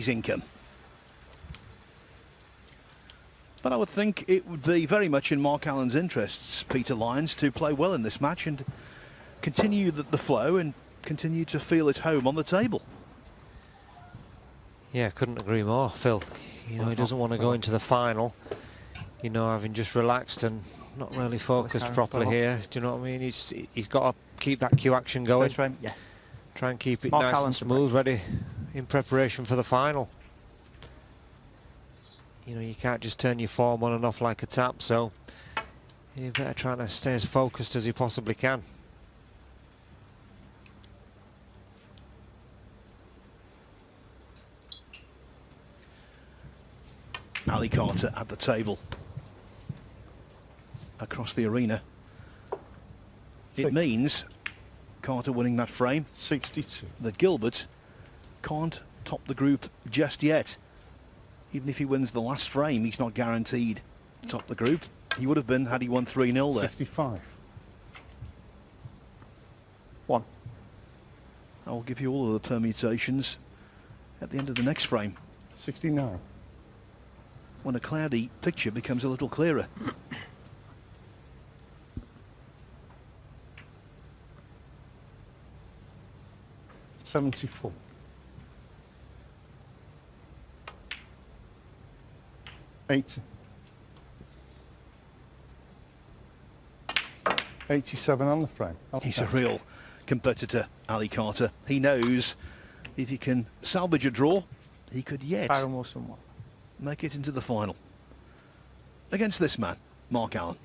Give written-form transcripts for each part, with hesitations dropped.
his income. But I would think it would be very much in Mark Allen's interests, Peter Lyons, to play well in this match and continue the flow and continue to feel at home on the table. Yeah, couldn't agree more, Phil. You know, he doesn't want to go into the final, you know, having just relaxed and not really focused properly here. Do you know what I mean? He's got to keep that cue action going. Yeah. Try and keep it nice and smooth, ready in preparation for the final. You know, you can't just turn your form on and off like a tap, so you better try to stay as focused as you possibly can. Ali Carter at the table across the arena. It means Carter winning that frame. 62. That Gilbert can't top the group just yet. Even if he wins the last frame, he's not guaranteed to top the group. He would have been had he won 3-0 there. 65. 1. I'll give you all of the permutations at the end of the next frame. 69. When a cloudy picture becomes a little clearer. $74. 80. 87 on the frame. He's a real competitor, Ali Carter. He knows if he can salvage a draw, he could yet make it into the final against this man, Mark Allen.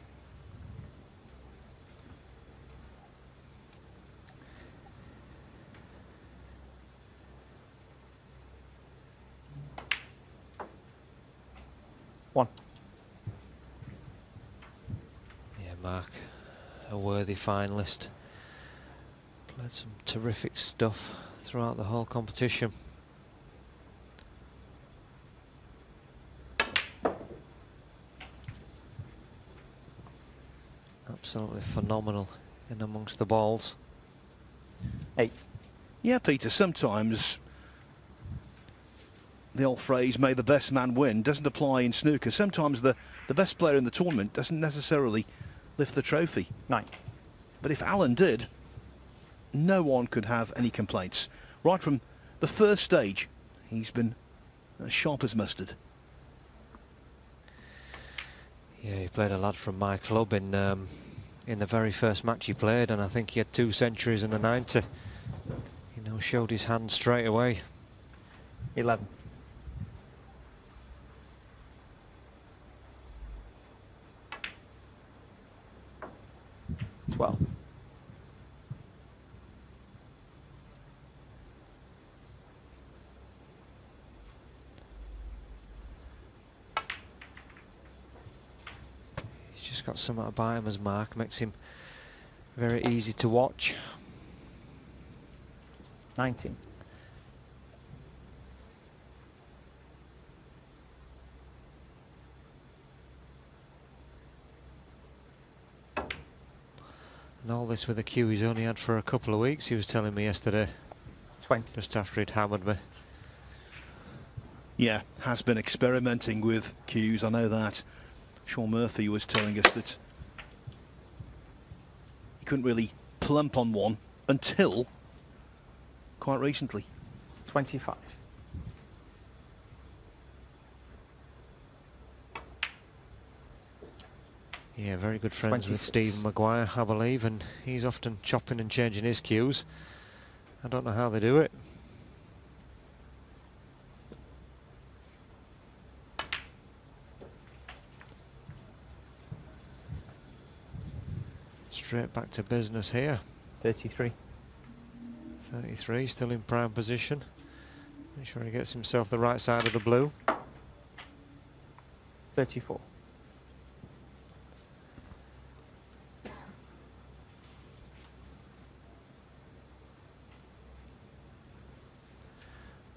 One. Yeah, Mark, a worthy finalist. Played some terrific stuff throughout the whole competition. Absolutely phenomenal in amongst the balls. 8. Yeah, Peter, sometimes the old phrase, may the best man win, doesn't apply in snooker. Sometimes the best player in the tournament doesn't necessarily lift the trophy. 9. But if Allen did, no one could have any complaints. Right from the first stage, he's been as sharp as mustard. Yeah, he played a lad from my club in the very first match he played, and I think he had 2 centuries and a 90. You know, showed his hand straight away. 11. 12. He's just got something about him as Mark, makes him very easy to watch. 19. 'And all this with a cue he's only had for a couple of weeks, he was telling me yesterday. 20. Just after he'd hammered me. Yeah, has been experimenting with cues, I know that. Sean Murphy was telling us that he couldn't really plump on one until quite recently. 25. Yeah, very good friends 26. With Stephen Maguire, I believe, and he's often chopping and changing his cues. I don't know how they do it. Straight back to business here. 33. 33, still in prime position. Make sure he gets himself the right side of the blue. 34.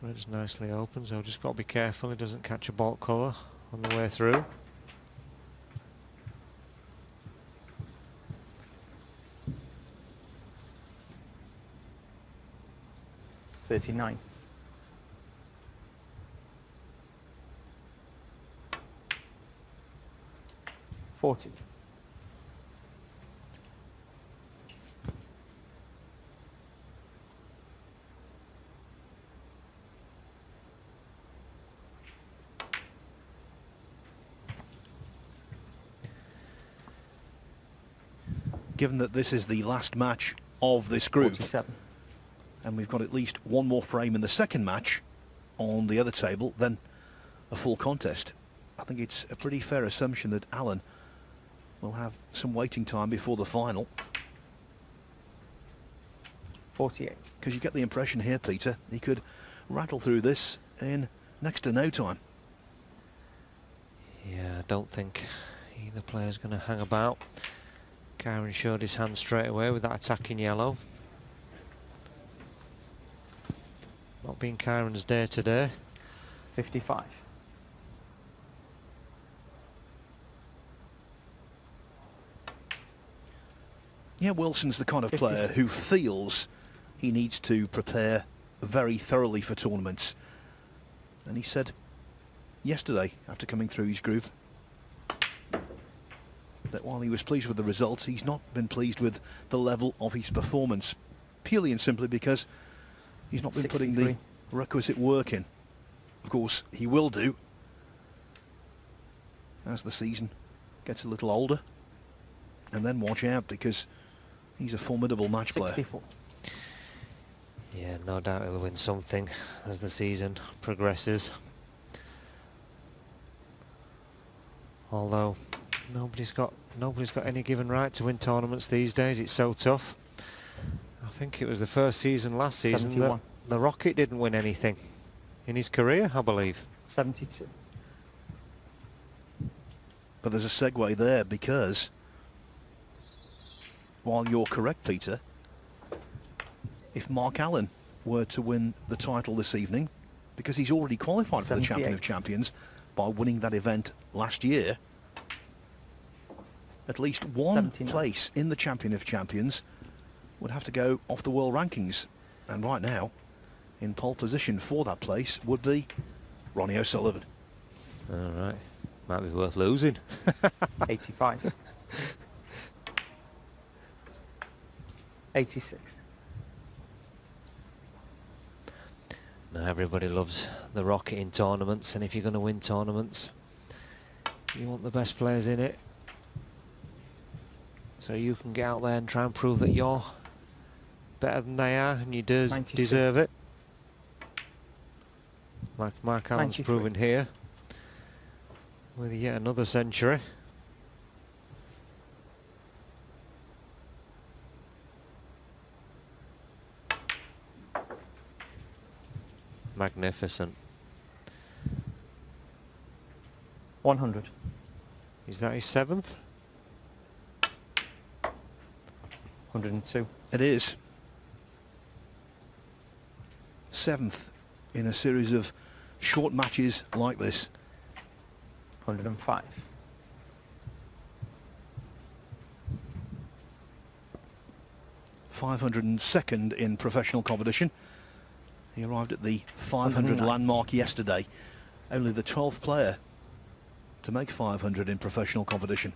Red's nicely open, so just got to be careful he doesn't catch a baulk colour on the way through. $39. 40. Given that this is the last match of this group, 47. and we've got at least one more frame in the second match on the other table, then a full contest. I think it's a pretty fair assumption that Alan will have some waiting time before the final. 48. Because you get the impression here, Peter, he could rattle through this in next to no time. Yeah, I don't think either player's going to hang about. Kyren showed his hand straight away with that attacking yellow. Not being Kyren's day today. 55. Yeah, Wilson's the kind of player 56. who feels he needs to prepare very thoroughly for tournaments. And he said yesterday, after coming through his group, that while he was pleased with the results, he's not been pleased with the level of his performance, purely and simply because he's not been 63. putting the requisite work in. Of course, he will do as the season gets a little older. And then watch out, because he's a formidable match 64. player. Yeah, no doubt he'll win something as the season progresses. Although nobody's got any given right to win tournaments these days. It's so tough. I think it was the first season last season 71. that the Rocket didn't win anything in his career, I believe. 72. But there's a segue there, because while you're correct, Peter, if Mark Allen were to win the title this evening, because he's already qualified for the Champion of 78. Champions by winning that event last year, at least one 79. place in the Champion of Champions would have to go off the world rankings. And right now, in pole position for that place would be Ronnie O'Sullivan. All right. Might be worth losing. 85. 86. Now everybody loves the Rocket in tournaments, and if you're going to win tournaments, you want the best players in it, so you can get out there and try and prove that you're better than they are, and you deserve it. Like Mark Allen's 93. proven here with yet another century. Magnificent. 100. Is that his 7th? 102. It is. 7th in a series of short matches like this. 105. 502nd in professional competition. He arrived at the 500 109. landmark yesterday. Only the 12th player to make 500 in professional competition.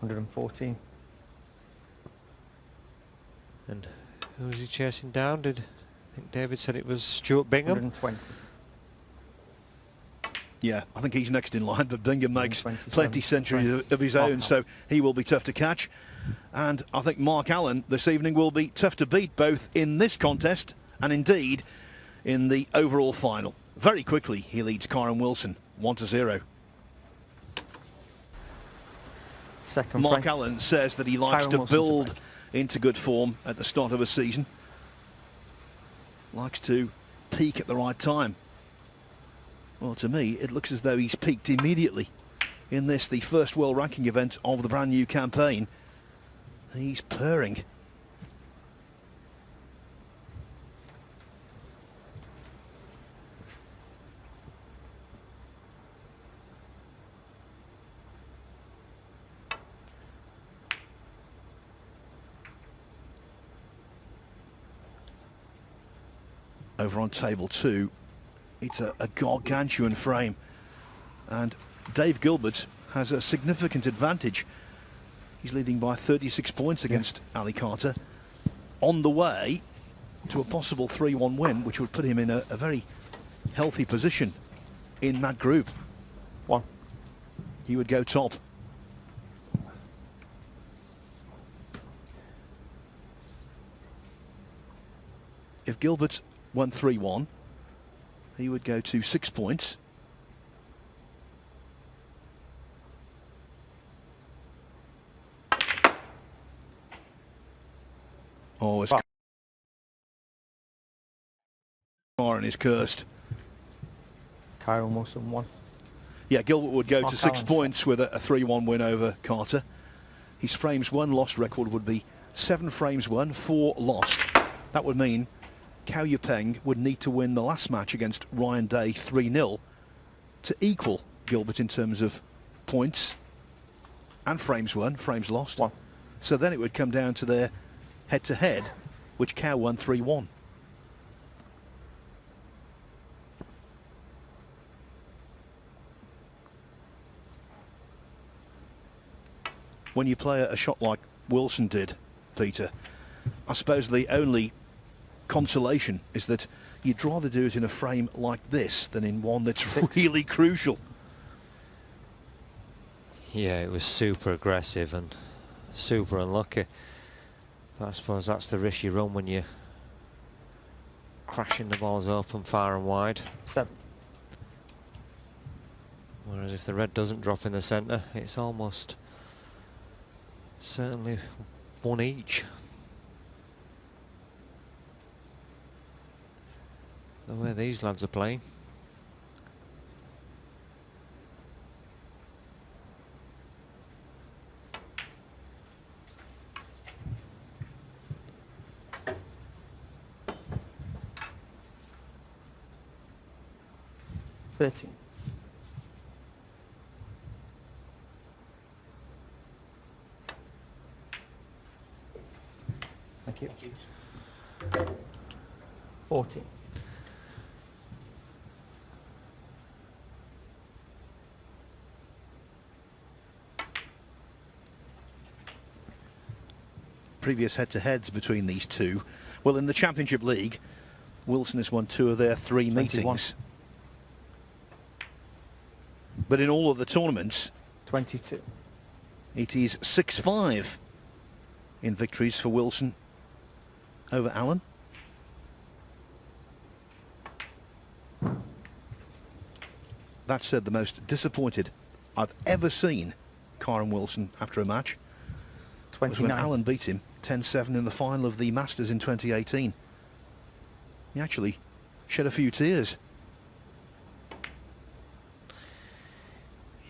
114. And who was he chasing down? I think David said it was Stuart Bingham. 120. Yeah, I think he's next in line, but Bingham makes 127. plenty centuries of his own, so he will be tough to catch. And I think Mark Allen this evening will be tough to beat, both in this contest and indeed in the overall final. Very quickly he leads Kyren Wilson 1-0. Second Mark frame. Allen says that he likes Kyren to Wilson to build break. into good form at the start of a season. Likes to peak at the right time. Well, to me, it looks as though he's peaked immediately in this, the first world ranking event of the brand new campaign. He's purring. Over on table 2, it's a gargantuan frame, and Dave Gilbert, has a significant advantage. He's leading by 36 points against Ali Carter, on the way to a possible 3-1 win, which would put him in a very healthy position in that group. He would go top. If Gilbert won 3-1, he would go to 6 points. Oh, it's Kyren is cursed. Kyren Wilson 1. Yeah, Gilbert would go to 6 points with a 3-1 win over Carter. His frames won lost record would be 7 frames won, 4 lost. That would mean Cao Yupeng would need to win the last match against Ryan Day 3-0 to equal Gilbert in terms of points and frames won, frames lost. So then it would come down to their head-to-head, which Cao won 3-1. When you play a shot like Wilson did, Peter, I suppose the only consolation is that you'd rather do it in a frame like this than in one that's really crucial. Yeah, it was super aggressive and super unlucky. But I suppose that's the risk you run when you're crashing the balls open far and wide. 7. Whereas if the red doesn't drop in the centre, it's almost certainly 1 each. The way these lads are playing. $13. Thank you. 14. Previous head-to-heads between these two. Well, in the Championship League, Wilson has won 2 of their 3 meetings. But in all of the tournaments, 22. It is 6-5 in victories for Wilson over Allen. That said, the most disappointed I've ever seen Kyren Wilson after a match 29. was when Allen beat him 10-7 in the final of the Masters in 2018. He actually shed a few tears.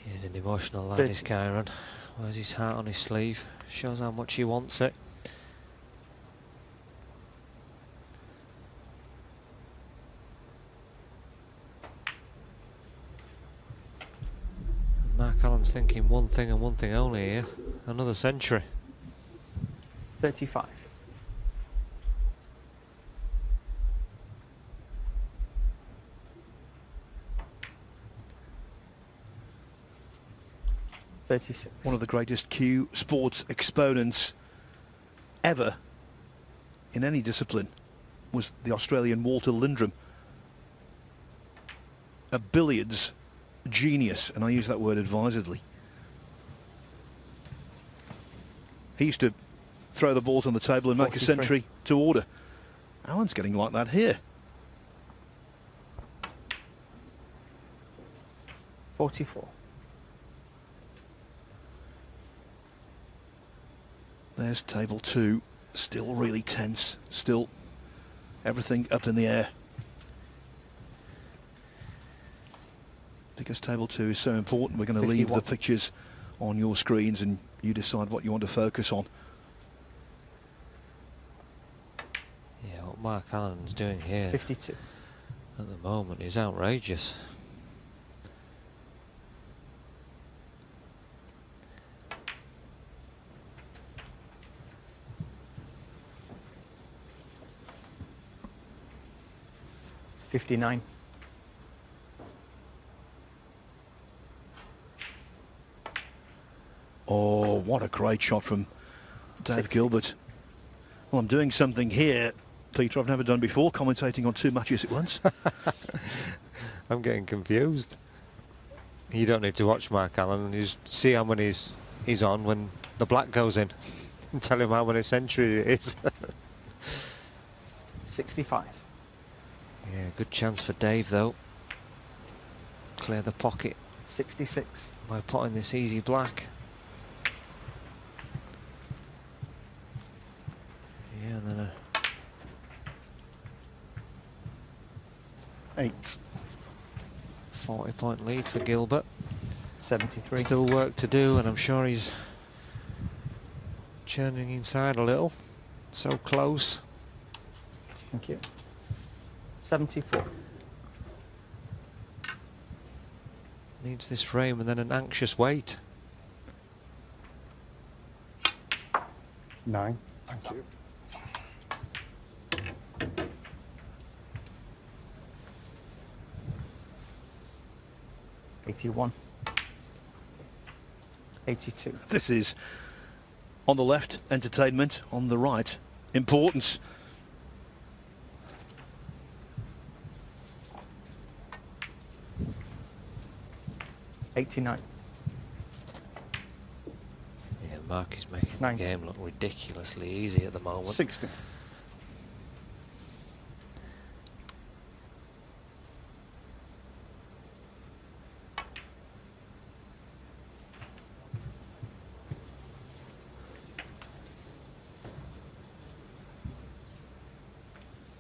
He's an emotional lad, is Kyren. Wears his heart on his sleeve. Shows how much he wants it. Mark Allen's thinking one thing and one thing only here. Another century. 35. One of the greatest Q sports exponents ever in any discipline was the Australian Walter Lindrum. A billiards genius, and I use that word advisedly. He used to throw the balls on the table and make a century to order. Allen's getting like that here. 44. There's table 2, still really tense, still everything up in the air. Because table 2 is so important, we're going to leave the pictures on your screens and you decide what you want to focus on. Yeah, what Mark Allen's doing here 52. at the moment is outrageous. $59. Oh, what a great shot from Dave 60. Gilbert. Well, I'm doing something here, Peter, I've never done before, commentating on 2 matches at once. I'm getting confused. You don't need to watch Mark Allen. You just see how many he's on when the black goes in and tell him how many centuries it is. 65. Yeah, good chance for Dave though. Clear the pocket 66. by potting this easy black. Yeah, and then a 8. 40-point lead for Gilbert. 73. Still work to do, and I'm sure he's churning inside a little. So close. Thank you. 74. Needs this frame and then an anxious wait. 9. Thank you. 81. 82. This is on the left, entertainment, on the right, importance. 89. Yeah, Mark is making 90. the game look ridiculously easy at the moment. 60.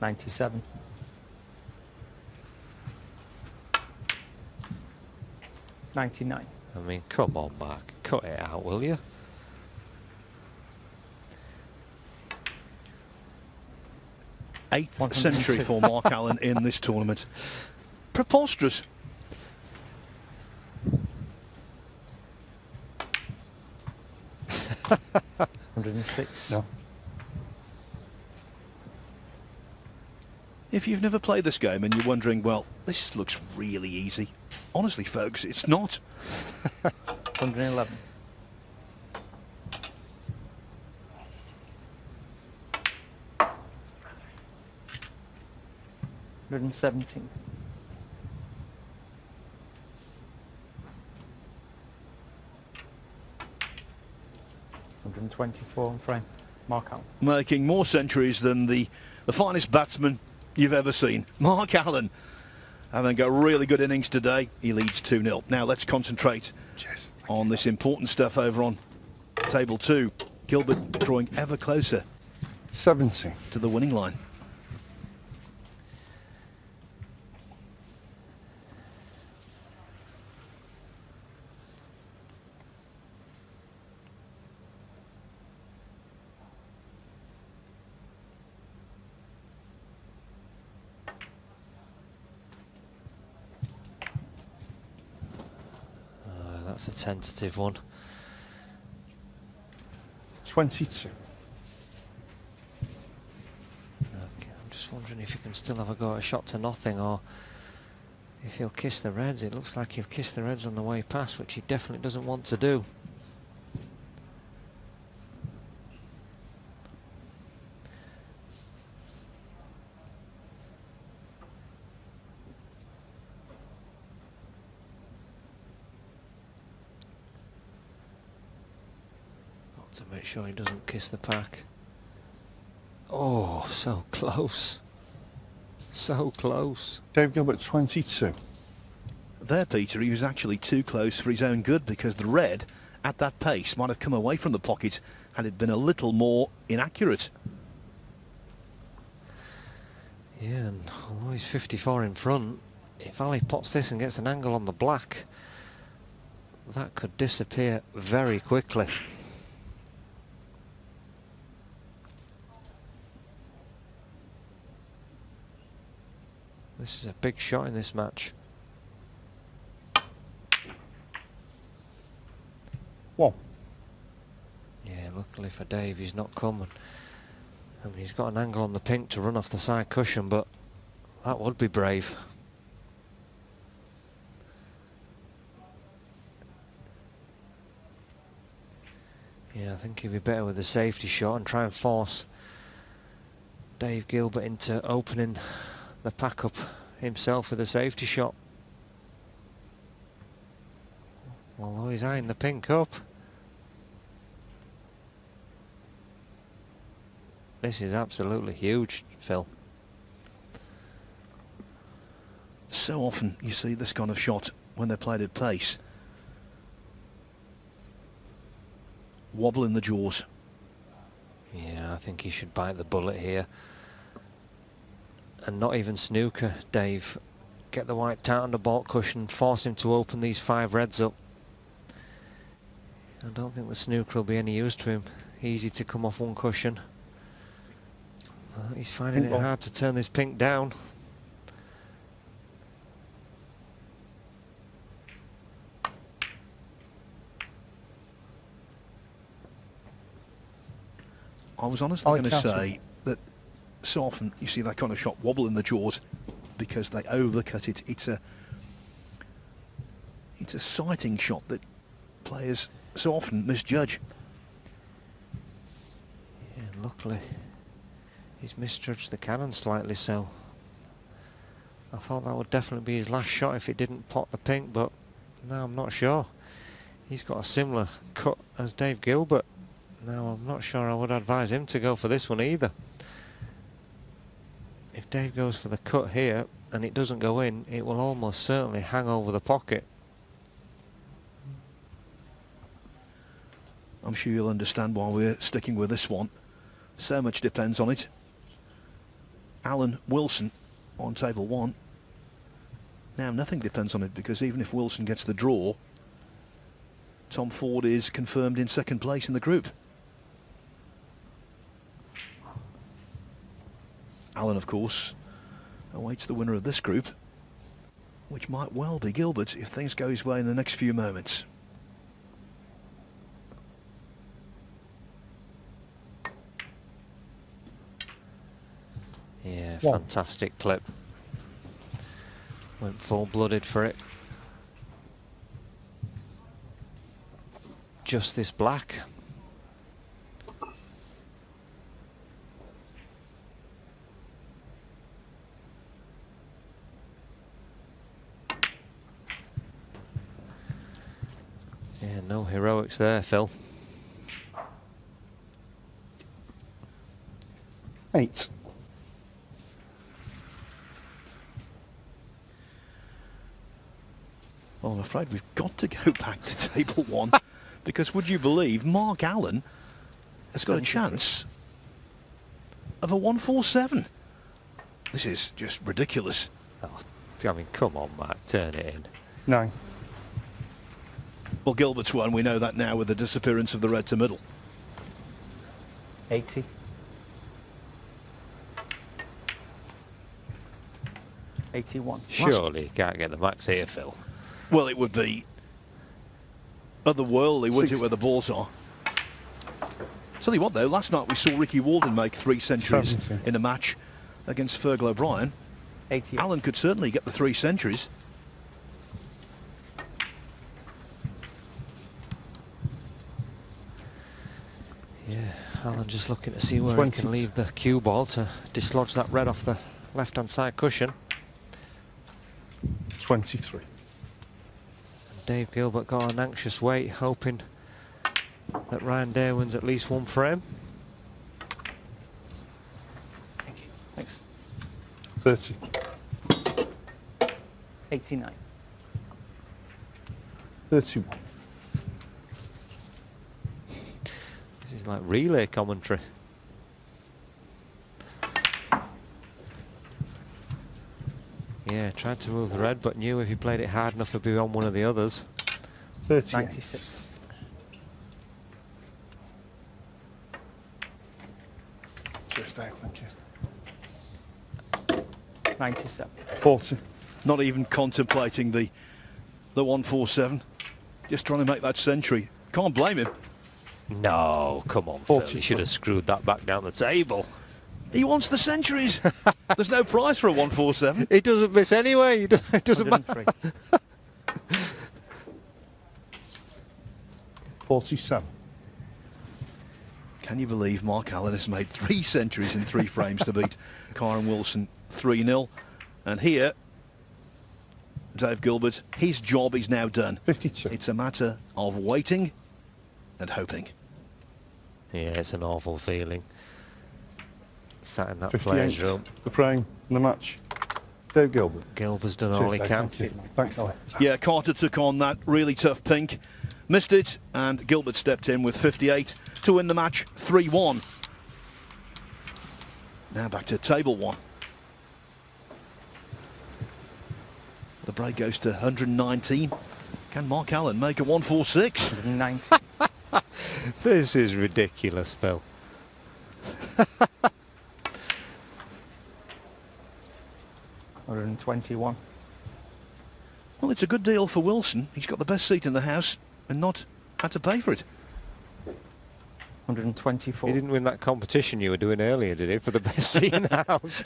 $97. 99. I mean, come on, Mark, cut it out, will you? Eighth 102. century for Mark Allen in this tournament. Preposterous. $106. No. If you've never played this game and you're wondering, well, this looks really easy. Honestly, folks, it's not. 111. $117. 124 on frame. Mark Allen. Making more centuries than the finest batsman you've ever seen. Mark Allen having a really good innings today. He leads 2-0. Now let's concentrate on this important stuff over on table 2. Gilbert drawing ever closer 70. to the winning line. That's a tentative one. 22. Okay, I'm just wondering if he can still have a go at a shot to nothing, or if he'll kiss the reds. It looks like he'll kiss the reds on the way past, which he definitely doesn't want to do. To make sure he doesn't kiss the pack. Oh, so close. So close. Dave Gilbert, 22. There, Peter, he was actually too close for his own good, because the red at that pace might have come away from the pocket had it been a little more inaccurate. Yeah, and although he's 54 in front, if Ali pots this and gets an angle on the black, that could disappear very quickly. This is a big shot in this match. Whoa. Yeah, luckily for Dave, he's not coming. I mean, he's got an angle on the pink to run off the side cushion, but that would be brave. Yeah, I think he'd be better with a safety shot and try and force Dave Gilbert into opening the pack up himself with a safety shot. Although he's eyeing the pink up. This is absolutely huge, Phil. So often you see this kind of shot when they're played at pace. Wobble in the jaws. Yeah, I think he should bite the bullet here. And not even snooker, Dave. Get the white tight on the baulk cushion, force him to open these 5 reds up. I don't think the snooker will be any use to him. Easy to come off one cushion. He's finding it hard to turn this pink down. I was honestly going to say that so often you see that kind of shot wobble in the jaws because they overcut it. It's a sighting shot that players so often misjudge. Yeah, luckily he's misjudged the cannon slightly, so I thought that would definitely be his last shot if it didn't pot the pink, but no, I'm not sure. He's got a similar cut as Dave Gilbert. Now, I'm not sure I would advise him to go for this one either. If Dave goes for the cut here and it doesn't go in, it will almost certainly hang over the pocket. I'm sure you'll understand why we're sticking with this one. So much depends on it. Alan Wilson on table 1. Now nothing depends on it because even if Wilson gets the draw, Tom Ford is confirmed in second place in the group. Alan, of course, awaits the winner of this group, which might well be Gilbert if things go his way in the next few moments. Yeah, fantastic clip. Went full-blooded for it. Just this black. Yeah, no heroics there, Phil. 8. Well, I'm afraid we've got to go back to table 1 because would you believe Mark Allen has got a chance of a 147. This is just ridiculous. Oh, I mean, come on, Mark, turn it in. 9. Well, Gilbert's won, we know that now with the disappearance of the red to middle. 80. 81. Surely you can't get the max here, Phil. Well, it would be otherworldly, wouldn't 60. it, where the balls are? Tell you what, though, last night we saw Ricky Walden make 3 centuries 70. in a match against Fergal O'Brien. 88. Alan could certainly get the 3 centuries. Yeah, Alan just looking to see where 20. he can leave the cue ball to dislodge that red off the left-hand side cushion. 23. Dave Gilbert got an anxious wait, hoping that Ryan Day wins at least one frame. Thank you. Thanks. 30. 89. 31. This is like relay commentary. Yeah, tried to move the red, but knew if he played it hard enough it'd be on one of the others. 38. 96. Cheers, Dave, thank you. 97. 40. Not even contemplating the 147. Just trying to make that century. Can't blame him. No, come on, Phil. 40. He should have screwed that back down the table. He wants the centuries. There's no price for a 147. He doesn't miss anyway. It doesn't matter. 103. 47. Can you believe Mark Allen has made 3 centuries in 3 frames to beat Kyren Wilson 3-0? And here, Dave Gilbert, his job is now done. 52. It's a matter of waiting and hoping. Yeah, it's an awful feeling. Sat in that 58. players' room. The frame and the match. Dave Gilbert. Gilbert's done Cheers, all he Dave, can. thank you. Thanks, Ali. Yeah, Carter took on that really tough pink, missed it, and Gilbert stepped in with 58 to win the match 3-1. Now back to table 1. The break goes to 119. Can Mark Allen make a 146? 190. This is ridiculous, Phil. $121. Well, it's a good deal for Wilson. He's got the best seat in the house and not had to pay for it. 124. He didn't win that competition you were doing earlier, did he, for the best seat in the house?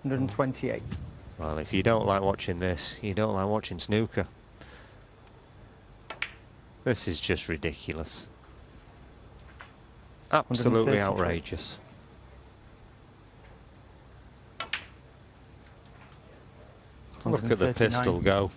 $128. Well, if you don't like watching this, you don't like watching snooker. This is just ridiculous. Absolutely 133. outrageous. Look at the 139. pistol go.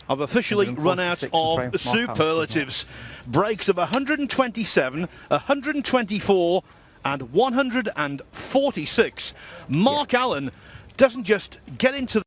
I've officially run out 146 for of Mark Allen. superlatives. Breaks of 127, 124 and 146. Mark Allen doesn't just get into